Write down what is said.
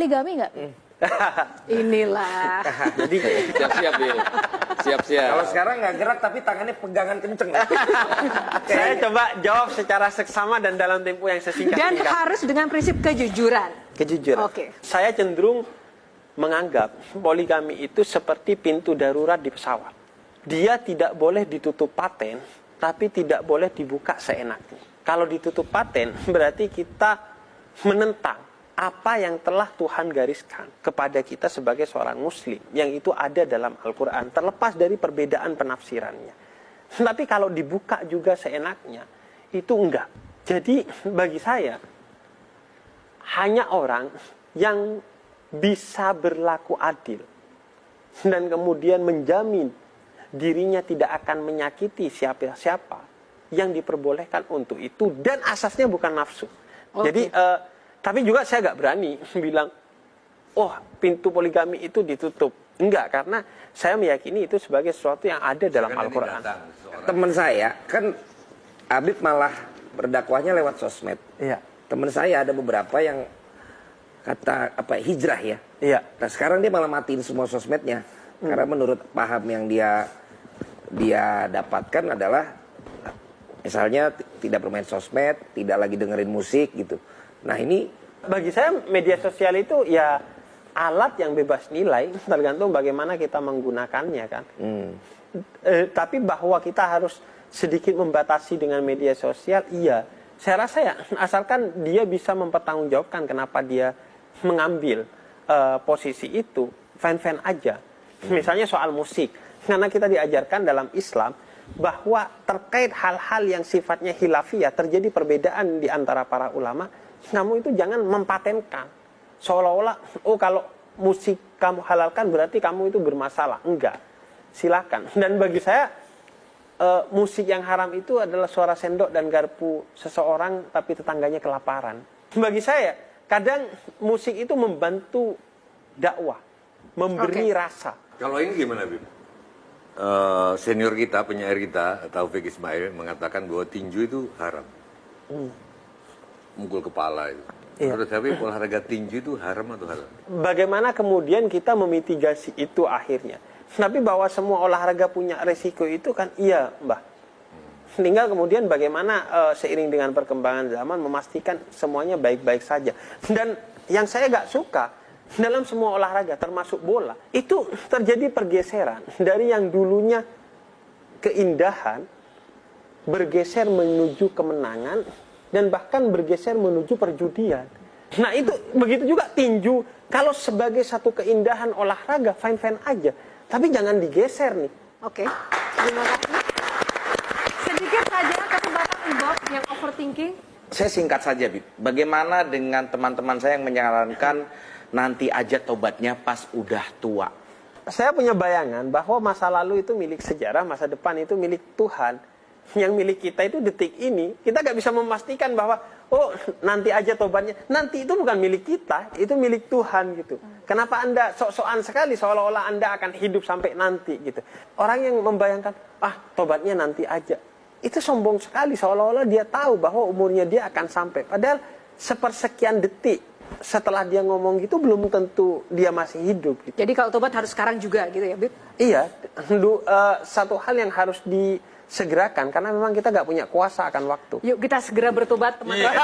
Poligami nggak? Inilah. Jadi siap-siap Bil. Siap-siap. Kalau sekarang nggak gerak tapi tangannya pegangan kenceng. Saya coba jawab secara seksama dan dalam tempo yang sesingkat. Dan harus dengan prinsip kejujuran. Kejujuran. Oke. Saya cenderung menganggap poligami itu seperti pintu darurat di pesawat. Dia tidak boleh ditutup paten, tapi tidak boleh dibuka seenaknya. Kalau ditutup paten, berarti kita menentang apa yang telah Tuhan gariskan kepada kita sebagai seorang muslim, yang itu ada dalam Al-Quran, terlepas dari perbedaan penafsirannya. Tapi kalau dibuka juga seenaknya, itu enggak. Jadi bagi saya, hanya orang yang bisa berlaku adil dan kemudian menjamin dirinya tidak akan menyakiti siapa-siapa yang diperbolehkan untuk itu, dan asasnya bukan nafsu. Jadi tapi juga saya nggak berani bilang, oh pintu poligami itu ditutup. Enggak, karena saya meyakini itu sebagai sesuatu yang ada dalam Al-Quran. Teman saya, kan Habib malah berdakwahnya lewat sosmed. Iya. Teman saya ada beberapa yang kata hijrah ya. Iya. Nah sekarang dia malah matiin semua sosmednya. Karena menurut paham yang dia dapatkan adalah misalnya tidak bermain sosmed, tidak lagi dengerin musik gitu. Nah ini bagi saya media sosial itu ya alat yang bebas nilai, tergantung bagaimana kita menggunakannya kan. Tapi bahwa kita harus sedikit membatasi dengan media sosial, iya. Saya rasa ya, asalkan dia bisa mempertanggungjawabkan kenapa dia mengambil posisi itu, fan-fan aja. Misalnya soal musik, karena kita diajarkan dalam Islam bahwa terkait hal-hal yang sifatnya khilafiyah, terjadi perbedaan di antara para ulama, kamu itu jangan mempatenkan seolah-olah, oh kalau musik kamu halalkan berarti kamu itu bermasalah. Enggak, silakan. Dan bagi saya musik yang haram itu adalah suara sendok dan garpu seseorang tapi tetangganya kelaparan. Bagi saya kadang musik itu membantu dakwah, memberi rasa. Kalau ini gimana Bim? Senior kita, penyair kita, Taufik Ismail mengatakan bahwa tinju itu haram. Mukul kepala itu. Iya. Menurut saya olahraga tinju itu haram atau halal? Bagaimana kemudian kita memitigasi itu akhirnya? Tapi bahwa semua olahraga punya resiko itu kan iya, Mbah. Tinggal kemudian bagaimana seiring dengan perkembangan zaman memastikan semuanya baik-baik saja. Dan yang saya gak suka dalam semua olahraga termasuk bola, itu terjadi pergeseran dari yang dulunya keindahan bergeser menuju kemenangan dan bahkan bergeser menuju perjudian. Nah itu begitu juga tinju. Kalau sebagai satu keindahan olahraga fine-fine aja, tapi jangan digeser nih. Oke, terima kasih. Sedikit saja kesempatan Bob yang overthinking. saya singkat saja Bib. Bagaimana dengan teman-teman saya yang menyarankan nanti aja tobatnya pas udah tua? Saya punya bayangan bahwa masa lalu itu milik sejarah, masa depan itu milik Tuhan. Yang milik kita itu detik ini, kita gak bisa memastikan bahwa oh nanti aja tobatnya. Nanti itu bukan milik kita, itu milik Tuhan gitu. Kenapa Anda sok-sokan sekali seolah-olah Anda akan hidup sampai nanti gitu. Orang yang membayangkan, tobatnya nanti aja. Itu sombong sekali, seolah-olah dia tahu bahwa umurnya dia akan sampai. Padahal sepersekian detik setelah dia ngomong gitu belum tentu dia masih hidup gitu. Jadi kalau tobat harus sekarang juga gitu ya, Bib? Iya, satu hal yang harus disegerakan karena memang kita nggak punya kuasa akan waktu. Yuk kita segera bertobat, teman-teman.